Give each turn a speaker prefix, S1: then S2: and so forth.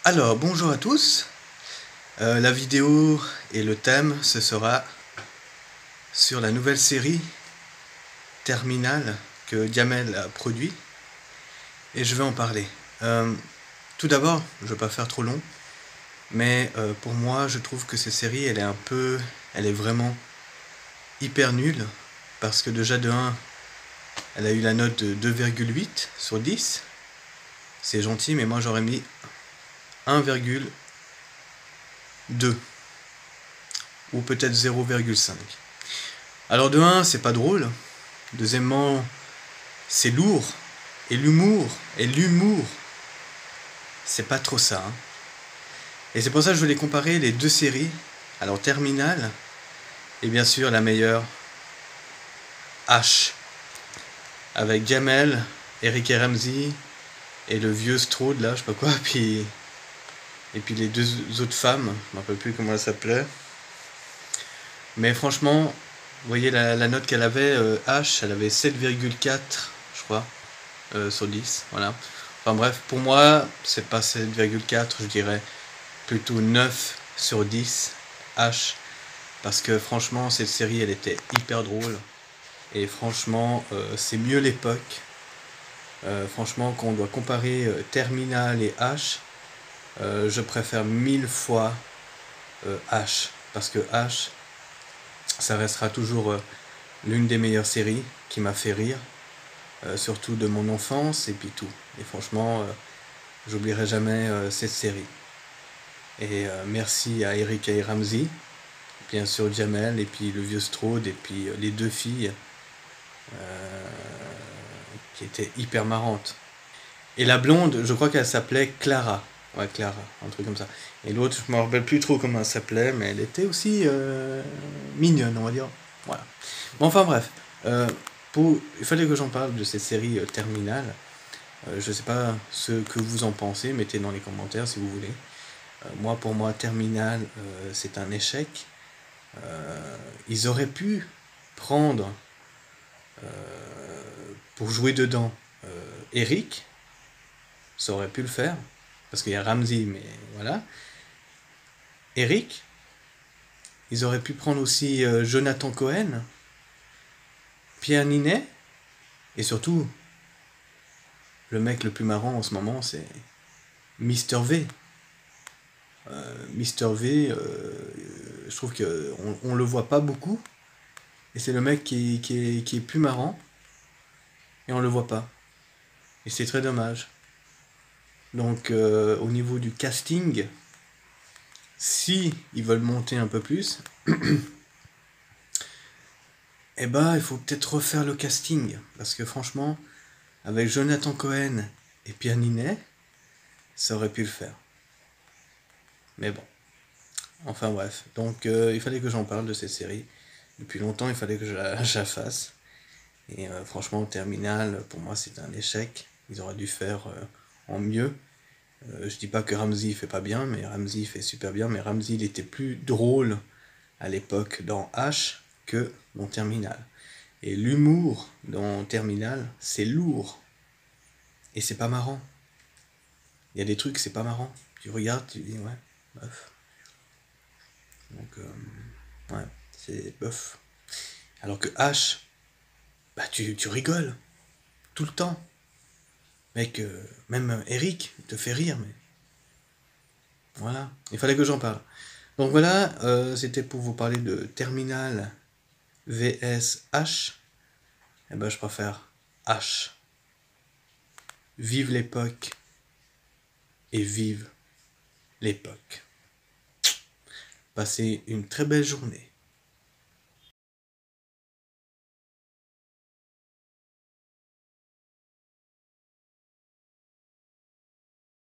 S1: Alors, bonjour à tous. La vidéo et le thème, ce sera sur la nouvelle série Terminal que Diamel a produit. Et je vais en parler. Tout d'abord, je ne vais pas faire trop long, mais pour moi, je trouve que cette série, elle est vraiment hyper nulle. Parce que déjà de 1, elle a eu la note de 2,8 sur 10. C'est gentil, mais moi j'aurais mis 1,2 ou peut-être 0,5. Alors de 1, c'est pas drôle. Deuxièmement, c'est lourd. Et l'humour, c'est pas trop ça. Hein. Et c'est pour ça que je voulais comparer les deux séries. Alors Terminal, et bien sûr la meilleure, H. Avec Jamel, Eric et Ramsey, et le vieux Strode là, je sais pas quoi, et puis les deux autres femmes, je me rappelle plus comment elles s'appelaient. Mais franchement, vous voyez la note qu'elle avait, H, elle avait 7,4, je crois, sur 10, voilà. Enfin bref, pour moi, c'est pas 7,4, je dirais plutôt 9 sur 10, H, parce que franchement, cette série, elle était hyper drôle, et franchement, c'est mieux l'époque. Franchement, quand on doit comparer Terminal et H, je préfère 1000 fois H, parce que H, ça restera toujours l'une des meilleures séries qui m'a fait rire, surtout de mon enfance et puis tout. Et franchement, j'oublierai jamais cette série. Et merci à Erika et Ramsey, bien sûr Jamel, et puis le vieux Strode, et puis les deux filles qui étaient hyper marrantes. Et la blonde, je crois qu'elle s'appelait Clara. Ouais, Clara, un truc comme ça. Et l'autre, je me rappelle plus trop comment elle s'appelait, mais elle était aussi mignonne, on va dire. Voilà. Bon, enfin bref, il fallait que j'en parle de cette série Terminal. Je sais pas ce que vous en pensez, mettez dans les commentaires si vous voulez. Moi, pour moi, Terminal, c'est un échec. Ils auraient pu prendre pour jouer dedans Eric, ça aurait pu le faire, parce qu'il y a Ramsey, mais voilà. Eric, ils auraient pu prendre aussi Jonathan Cohen, Pierre Ninet, et surtout, le mec le plus marrant en ce moment, c'est Mr V. Mr V, je trouve qu'on le voit pas beaucoup, et c'est le mec qui est plus marrant, et on le voit pas. Et c'est très dommage. Donc au niveau du casting, si ils veulent monter un peu plus, eh ben il faut peut-être refaire le casting. Parce que franchement, avec Jonathan Cohen et Pierre Ninet, ça aurait pu le faire. Mais bon. Enfin bref. Donc il fallait que j'en parle de cette série. Depuis longtemps, il fallait que je la fasse. Et franchement, Terminal, pour moi, c'est un échec. Ils auraient dû faire en mieux. Je dis pas que Ramsey fait pas bien, mais Ramsey fait super bien. Mais Ramsey, il était plus drôle à l'époque dans H que dans Terminal. Et l'humour dans Terminal, c'est lourd. Et c'est pas marrant. Il y a des trucs, c'est pas marrant. Tu regardes, tu dis, ouais, bof. Donc, ouais, c'est bof. Alors que H, bah tu rigoles. Tout le temps. Mec, même Eric te fait rire, mais voilà. Il fallait que j'en parle. Donc voilà, c'était pour vous parler de Terminal vs H. Eh ben, je préfère H. Vive l'époque et vive l'époque. Passez une très belle journée.